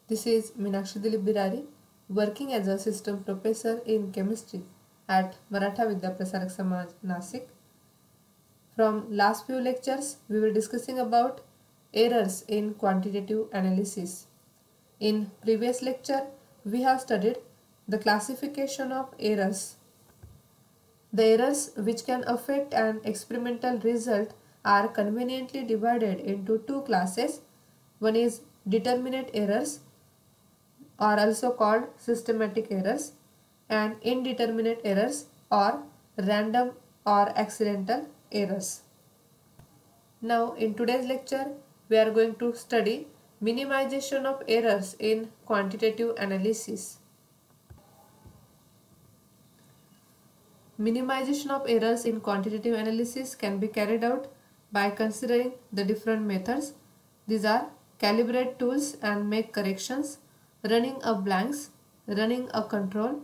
This is Meenakshi Dilip Birari, working as a system professor in chemistry at Maratha Vidya Prasarak Samaj, Nasik. From last few lectures, we were discussing about errors in quantitative analysis. In previous lecture, we have studied the classification of errors. The errors which can affect an experimental result are conveniently divided into two classes. One is determinate errors, are also called systematic errors, and indeterminate errors or random or accidental errors. Now in today's lecture we are going to study minimization of errors in quantitative analysis. Minimization of errors in quantitative analysis can be carried out by considering the different methods. These are calibrate tools and make corrections, running a blanks, running a control,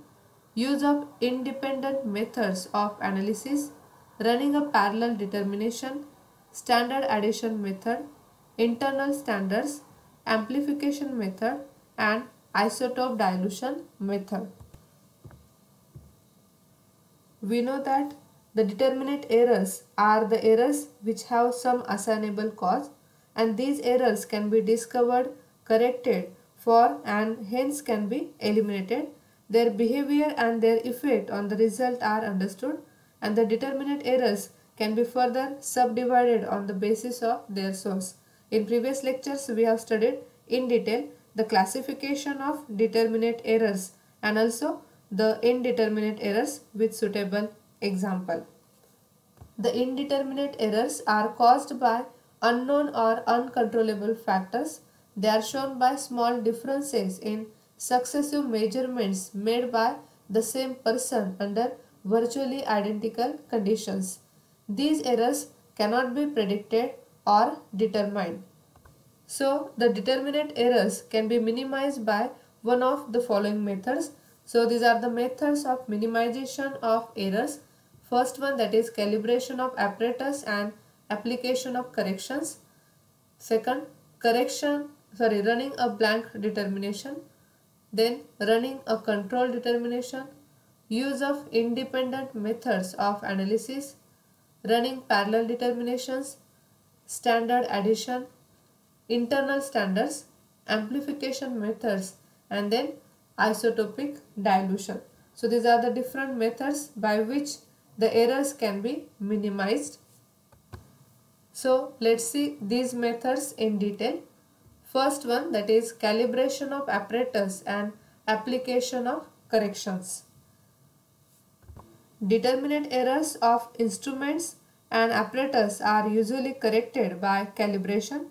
use of independent methods of analysis, running a parallel determination, standard addition method, internal standards, amplification method, and isotope dilution method. We know that the determinate errors are the errors which have some assignable cause, and these errors can be discovered, corrected for, and hence can be eliminated. Their behavior and their effect on the result are understood, and the determinate errors can be further subdivided on the basis of their source. In previous lectures we have studied in detail the classification of determinate errors and also the indeterminate errors with suitable example. The indeterminate errors are caused by unknown or uncontrollable factors. They are shown by small differences in successive measurements made by the same person under virtually identical conditions. These errors cannot be predicted or determined. So the determinate errors can be minimized by one of the following methods. So these are the methods of minimization of errors. First one, that is calibration of apparatus and application of corrections. Second, running a blank determination. Then running a control determination. Use of independent methods of analysis. Running parallel determinations. Standard addition. Internal standards, amplification methods, and then isotopic dilution. So these are the different methods by which the errors can be minimized. So let's see these methods in detail. First one, that is calibration of apparatus and application of corrections. Determinate errors of instruments and apparatus are usually corrected by calibration.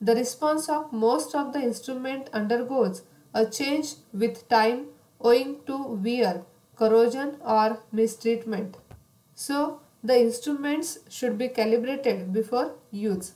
The response of most of the instrument undergoes a change with time owing to wear, corrosion or mistreatment. So the instruments should be calibrated before use.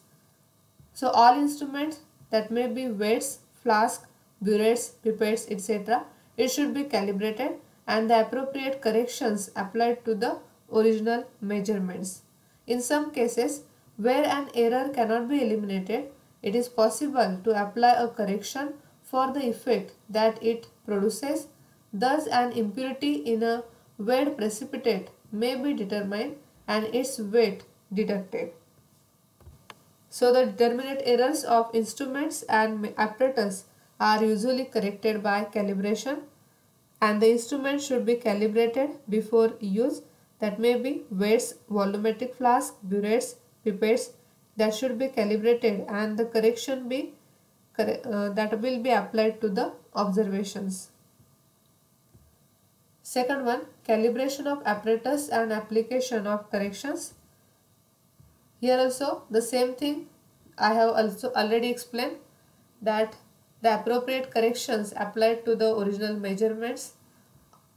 So all instruments, that may be weights, flask, burettes, pipettes, etc., it should be calibrated and the appropriate corrections applied to the original measurements. In some cases where an error cannot be eliminated, it is possible to apply a correction for the effect that it produces. Thus an impurity in a weighed precipitate may be determined and its weight deducted. So the determinate errors of instruments and apparatus are usually corrected by calibration, and the instrument should be calibrated before use. That may be weights, volumetric flask, burettes, pipettes, that should be calibrated and the correction that will be applied to the observations. Second one, calibration of apparatus and application of corrections. Here also the same thing I have also already explained, that the appropriate corrections applied to the original measurements.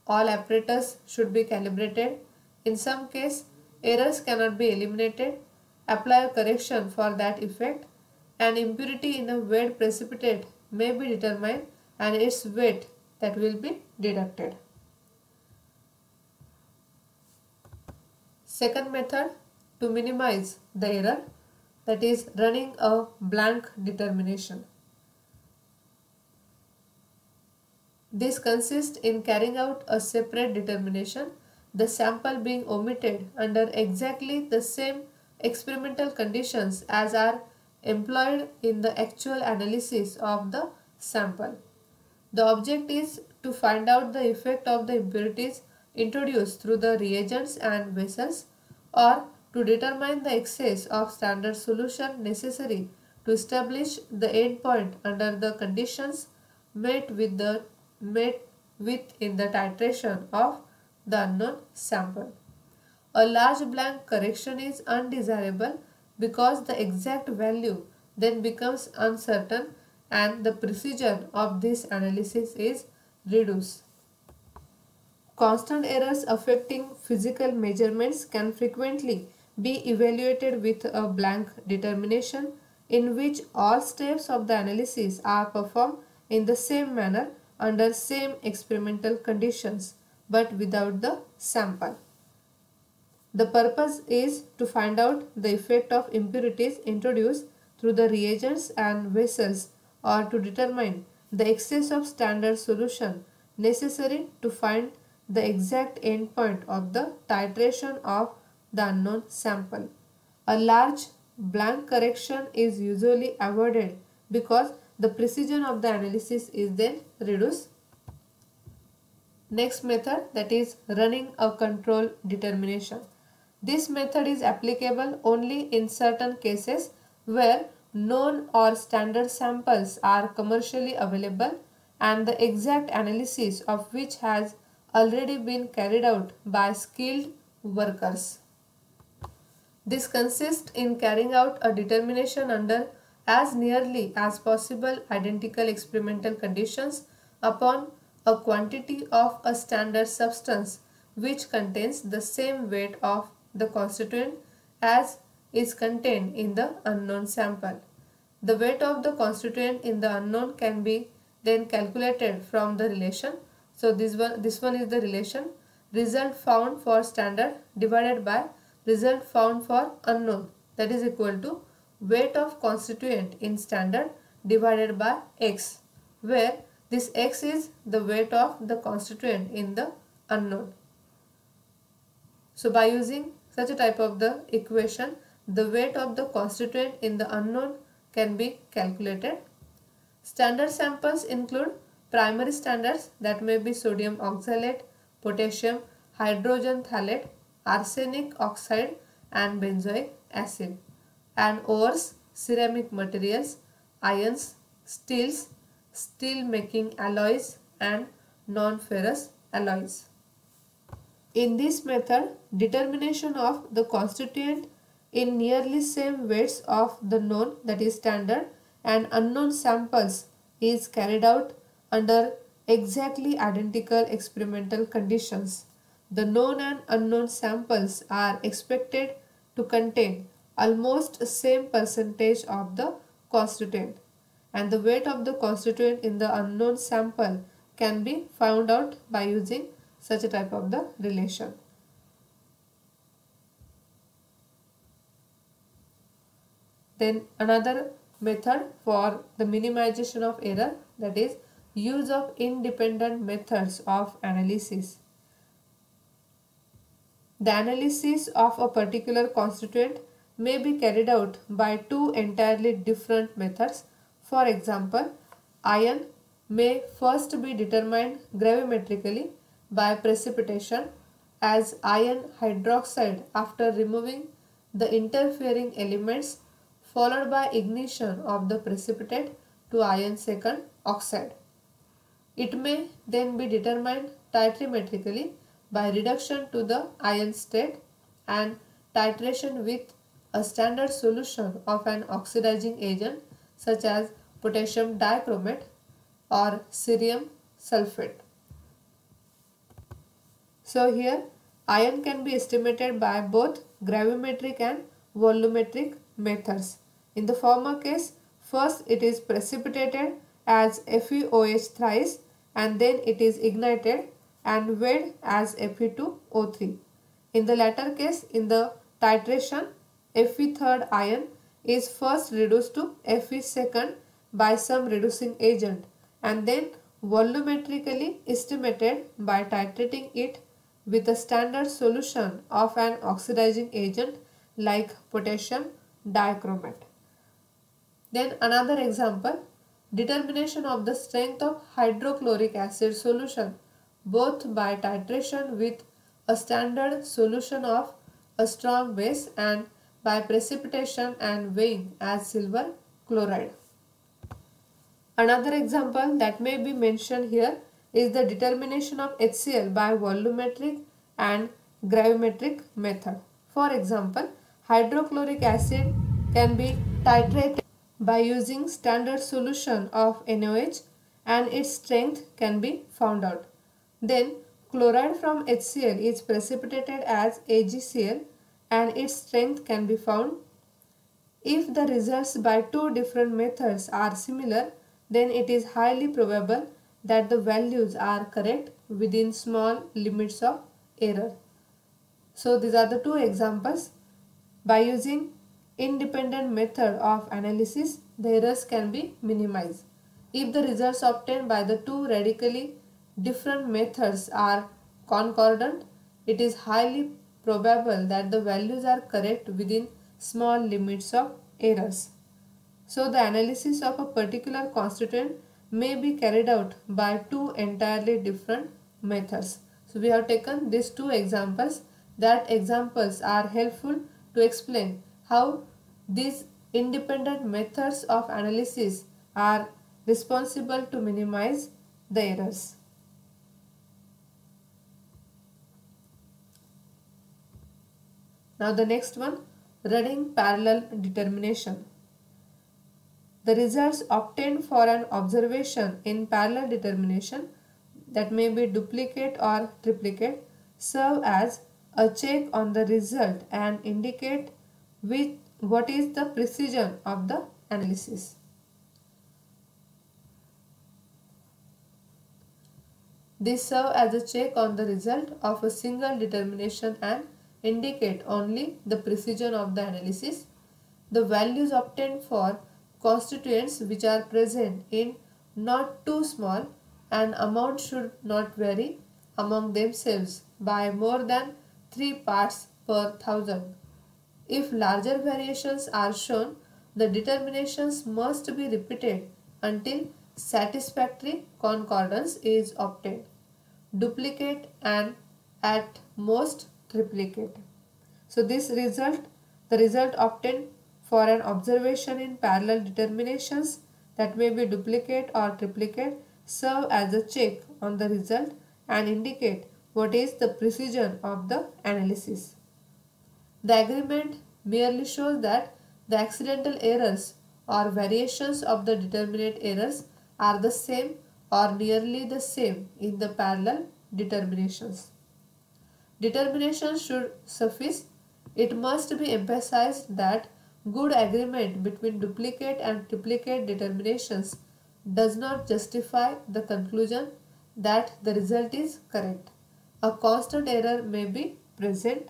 All apparatus should be calibrated. In some case errors cannot be eliminated. Apply a correction for that effect. An impurity in a weighed precipitate may be determined and its weight that will be deducted. Second method to minimize the error, that is running a blank determination. This consists in carrying out a separate determination, the sample being omitted under exactly the same experimental conditions as are employed in the actual analysis of the sample. The object is to find out the effect of the impurities introduced through the reagents and vessels, or to determine the excess of standard solution necessary to establish the endpoint under the conditions met with in the titration of the unknown sample. A large blank correction is undesirable because the exact value then becomes uncertain and the precision of this analysis is reduced. Constant errors affecting physical measurements can frequently be evaluated with a blank determination in which all steps of the analysis are performed in the same manner under same experimental conditions but without the sample. The purpose is to find out the effect of impurities introduced through the reagents and vessels, or to determine the excess of standard solution necessary to find the exact endpoint of the titration of the unknown sample. A large blank correction is usually avoided because the precision of the analysis is then reduced. Next method, that is running a control determination. This method is applicable only in certain cases where known or standard samples are commercially available and the exact analysis of which has already been carried out by skilled workers. This consists in carrying out a determination under as nearly as possible identical experimental conditions upon a quantity of a standard substance which contains the same weight of the constituent as is contained in the unknown sample. The weight of the constituent in the unknown can be then calculated from the relation. So this one is the relation result found for standard divided by result found for unknown, that is equal to weight of constituent in standard divided by x, where this x is the weight of the constituent in the unknown. So by using such a type of the equation, the weight of the constituent in the unknown can be calculated. Standard samples include primary standards, that may be sodium oxalate, potassium hydrogen phthalate, arsenic oxide and benzoic acid, and ores, ceramic materials, ions, steels, steel making alloys and non-ferrous alloys. In this method, determination of the constituent in nearly same weights of the known, that is standard, and unknown samples is carried out under exactly identical experimental conditions. The known and unknown samples are expected to contain almost same percentage of the constituent, and the weight of the constituent in the unknown sample can be found out by using such a type of the relation. Then another method for the minimization of error, that is use of independent methods of analysis. The analysis of a particular constituent may be carried out by two entirely different methods. For example, iron may first be determined gravimetrically by precipitation as iron hydroxide after removing the interfering elements, followed by ignition of the precipitate to iron second oxide. It may then be determined titrimetrically by reduction to the iron state and titration with a standard solution of an oxidizing agent such as potassium dichromate or cerium sulfate. So here iron can be estimated by both gravimetric and volumetric methods. In the former case, first it is precipitated as FeOH thrice and then it is ignited and weighed as Fe2O3. In the latter case, in the titration, Fe third iron is first reduced to Fe second by some reducing agent and then volumetrically estimated by titrating it with a standard solution of an oxidizing agent like potassium dichromate. Then another example, determination of the strength of hydrochloric acid solution both by titration with a standard solution of a strong base and by precipitation and weighing as silver chloride. Another example that may be mentioned here is the determination of HCl by volumetric and gravimetric method. For example, hydrochloric acid can be titrated by using standard solution of NaOH and its strength can be found out. Then chloride from HCl is precipitated as AgCl and its strength can be found. If the results by two different methods are similar, then it is highly probable that the values are correct within small limits of error. So these are the two examples. By using independent method of analysis, the errors can be minimized. If the results obtained by the two radically different methods are concordant, it is highly probable that the values are correct within small limits of errors. So the analysis of a particular constituent may be carried out by two entirely different methods. So we have taken these two examples. That examples are helpful to explain how these independent methods of analysis are responsible to minimize the errors. Now the next one, running parallel determination. The results obtained for an observation in parallel determination, that may be duplicate or triplicate, serve as a check on the result and indicate what is the precision of the analysis. These serve as a check on the result of a single determination and indicate only the precision of the analysis. The values obtained for constituents which are present in not too small and amount should not vary among themselves by more than 3 parts per thousand. If larger variations are shown, the determinations must be repeated until satisfactory concordance is obtained. Duplicate and at most triplicate. So the result obtained for an observation in parallel determinations, that may be duplicate or triplicate, serve as a check on the result and indicate what is the precision of the analysis. The agreement merely shows that the accidental errors or variations of the determinate errors are the same or nearly the same in the parallel determinations. Determination should suffice. It must be emphasized that good agreement between duplicate and triplicate determinations does not justify the conclusion that the result is correct. A constant error may be present.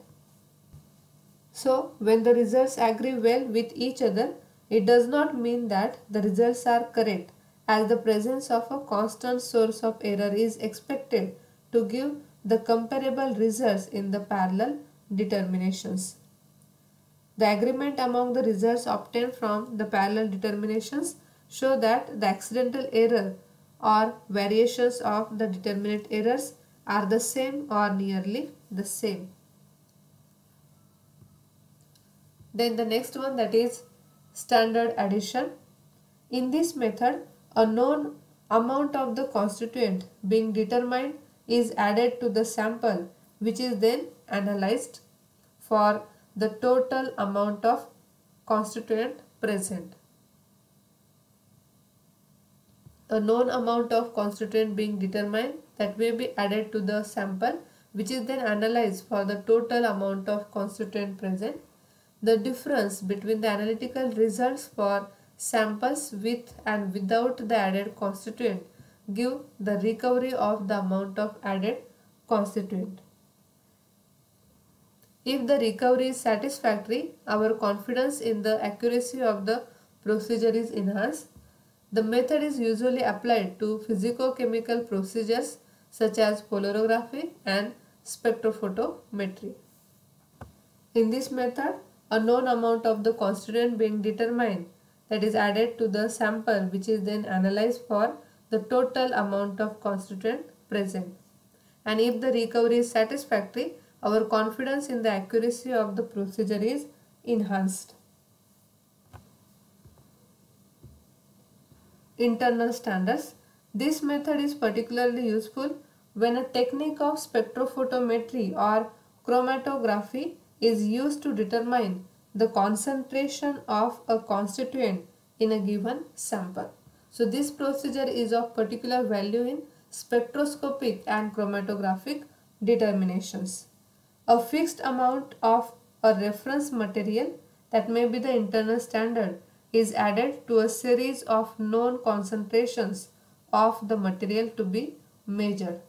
So, when the results agree well with each other, it does not mean that the results are correct, as the presence of a constant source of error is expected to give the comparable results in the parallel determinations. The agreement among the results obtained from the parallel determinations show that the accidental error or variations of the determinate errors are the same or nearly the same. Then the next one, that is standard addition. In this method, a known amount of the constituent being determined is added to the sample, which is then analyzed for the total amount of constituent present. A known amount of constituent being determined, that may be added to the sample, which is then analyzed for the total amount of constituent present. The difference between the analytical results for samples with and without the added constituent give the recovery of the amount of added constituent. If the recovery is satisfactory, our confidence in the accuracy of the procedure is enhanced. The method is usually applied to physico-chemical procedures such as polarography and spectrophotometry. In this method, a known amount of the constituent being determined, that is added to the sample, which is then analyzed for the total amount of constituent present. And if the recovery is satisfactory, our confidence in the accuracy of the procedure is enhanced. Internal standards. This method is particularly useful when a technique of spectrophotometry or chromatography is used to determine the concentration of a constituent in a given sample. So this procedure is of particular value in spectroscopic and chromatographic determinations. A fixed amount of a reference material, that may be the internal standard, is added to a series of known concentrations of the material to be measured.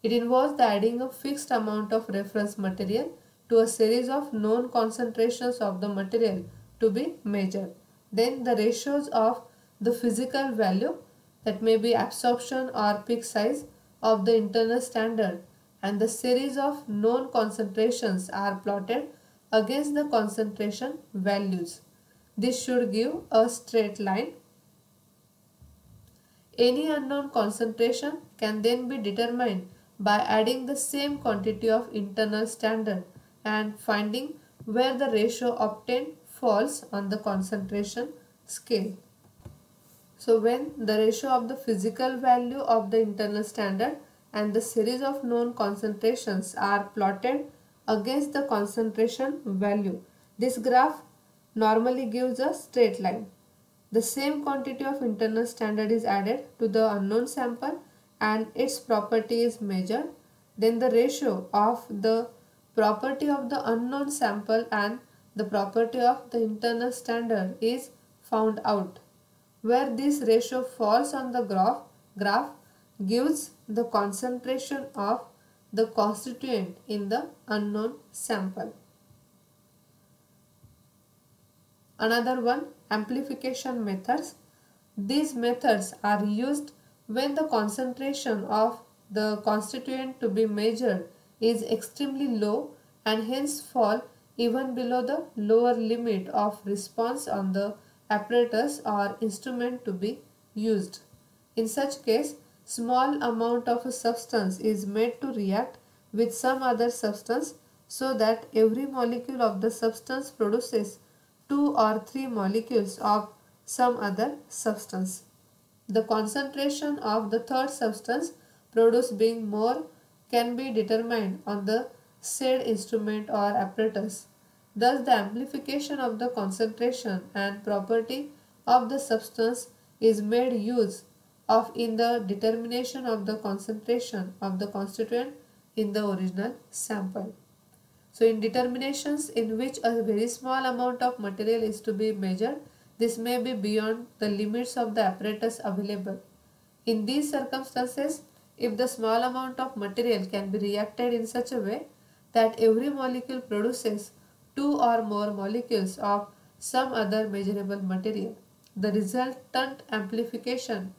It involves the adding a fixed amount of reference material to a series of known concentrations of the material to be measured. Then the ratios of the physical value, that may be absorption or peak size of the internal standard, and the series of known concentrations are plotted against the concentration values. This should give a straight line. Any unknown concentration can then be determined by adding the same quantity of internal standard and finding where the ratio obtained falls on the concentration scale. So when the ratio of the physical value of the internal standard and the series of known concentrations are plotted against the concentration value, this graph normally gives a straight line. The same quantity of internal standard is added to the unknown sample and its property is measured. Then the ratio of the property of the unknown sample and the property of the internal standard is found out. Where this ratio falls on the graph gives the concentration of the constituent in the unknown sample. Another one, amplification methods. These methods are used when the concentration of the constituent to be measured is extremely low and hence fall even below the lower limit of response on the apparatus or instrument to be used. In such case, small amount of a substance is made to react with some other substance so that every molecule of the substance produces 2 or 3 molecules of some other substance. The concentration of the third substance produced being more can be determined on the said instrument or apparatus. Thus, the amplification of the concentration and property of the substance is made use of in the determination of the concentration of the constituent in the original sample. So in determinations in which a very small amount of material is to be measured, this may be beyond the limits of the apparatus available. In these circumstances, if the small amount of material can be reacted in such a way that every molecule produces 2 or more molecules of some other measurable material, the resultant amplification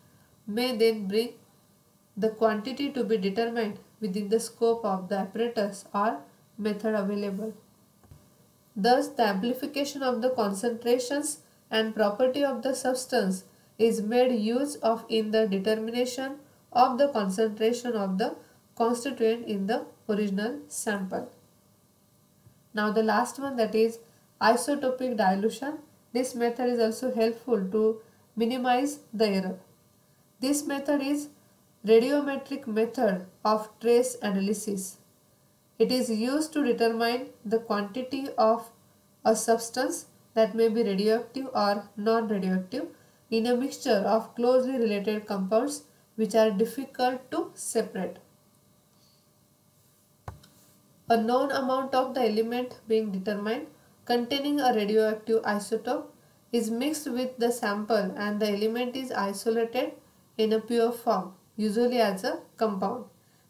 may then bring the quantity to be determined within the scope of the apparatus or method available. Thus, the amplification of the concentrations and property of the substance is made use of in the determination of the concentration of the constituent in the original sample. Now the last one, that is isotopic dilution. This method is also helpful to minimize the error. This method is radiometric method of trace analysis. It is used to determine the quantity of a substance, that may be radioactive or non-radioactive, in a mixture of closely related compounds which are difficult to separate. A known amount of the element being determined containing a radioactive isotope is mixed with the sample and the element is isolated in a pure form, usually as a compound,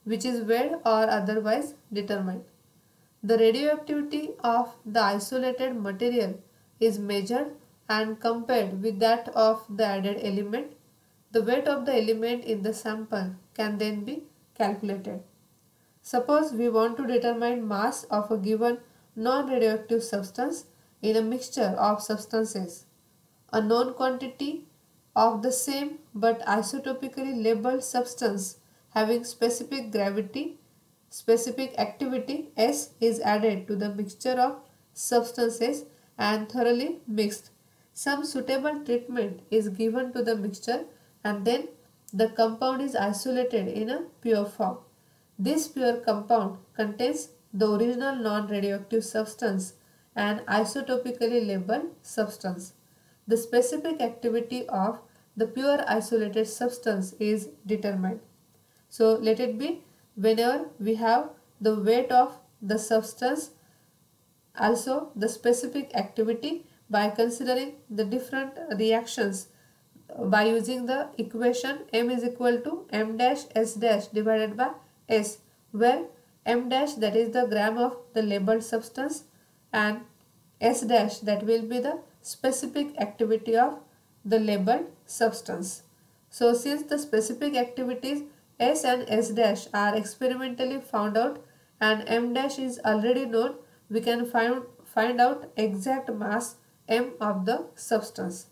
which is weighed or otherwise determined. The radioactivity of the isolated material is measured and compared with that of the added element, the weight of the element in the sample can then be calculated. Suppose we want to determine mass of a given non-radioactive substance in a mixture of substances. A known quantity of the same but isotopically labeled substance having specific gravity, specific activity S is added to the mixture of substances and thoroughly mixed. Some suitable treatment is given to the mixture and then the compound is isolated in a pure form. This pure compound contains the original non-radioactive substance and isotopically labeled substance. The specific activity of the pure isolated substance is determined. So let it be whenever we have the weight of the substance, also the specific activity by considering the different reactions by using the equation m is equal to m dash s dash divided by s, where m dash that is the gram of the labeled substance and s dash that will be the specific activity of the labeled substance. So since the specific activities S and S dash are experimentally found out and M dash is already known, we can find out exact mass M of the substance.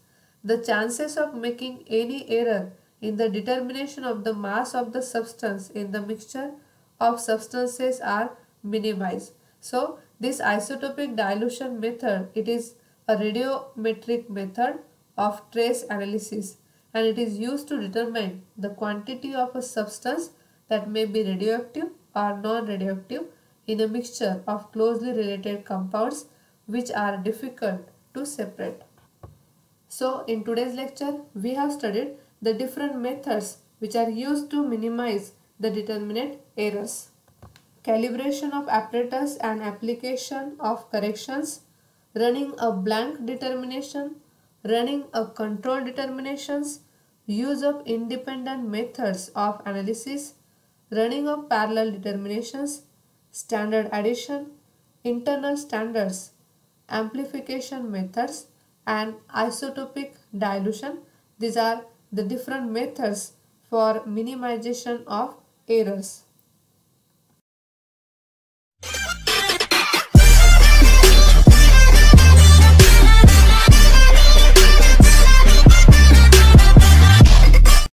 The chances of making any error in the determination of the mass of the substance in the mixture of substances are minimized. So this isotopic dilution method, it is a radiometric method of trace analysis and it is used to determine the quantity of a substance that may be radioactive or non-radioactive in a mixture of closely related compounds which are difficult to separate. So in today's lecture we have studied the different methods which are used to minimize the determinate errors. Calibration of apparatus and application of corrections, running a blank determination, running a control determinations, use of independent methods of analysis, running of parallel determinations, standard addition, internal standards, amplification methods and isotopic dilution. These are the different methods for minimization of errors.